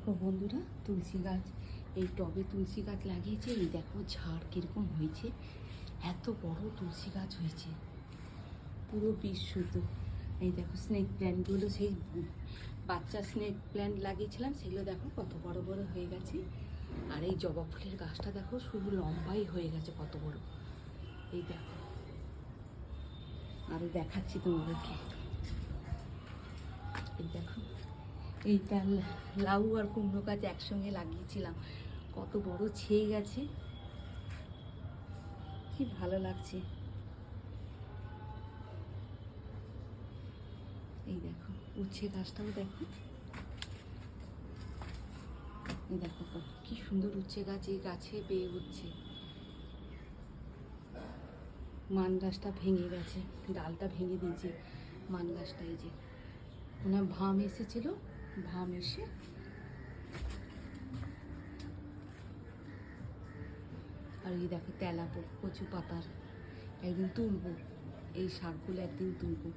দেখো বন্ধুরা, তুলসী গাছ, এই টবে তুলসী গাছ লাগিয়েছে। এই দেখো ঝাড় কীরকম হয়েছে, এত বড় তুলসী গাছ হয়েছে, পুরো বিশুদ্ধ। এই দেখো স্নেক প্ল্যান্টগুলো, সেই বাচ্চা স্নেক প্ল্যান্ট লাগিয়েছিলাম, সেগুলো দেখো কত বড় বড় হয়ে গেছে। আর এই জবা ফুলের গাছটা দেখো শুধু লম্বাই হয়ে গেছে, কত বড়। এই দেখো, আরও দেখাচ্ছি তোমাদেরকে। এই দেখো, এইটা লাউ আর কুমড়ো গাছ একসঙ্গে লাগিয়েছিলাম, কত বড় ছেয়ে গেছে, কি ভালো লাগছে। এই দেখো উচ্ছে গাছটাও দেখো, এই দেখো কি সুন্দর উচ্ছে গাছ, এই গাছে বেয়ে উঠছে। মান গাছটা ভেঙে গেছে, ডালটা ভেঙে দিয়েছে মান গাছটা। এই যে ওনার ভাম এসেছিল, ভাম এসে আর এই দেখো তেলাপো কচু পাতার, একদিন তুলবো এই শাকগুলো, একদিন তুলবো।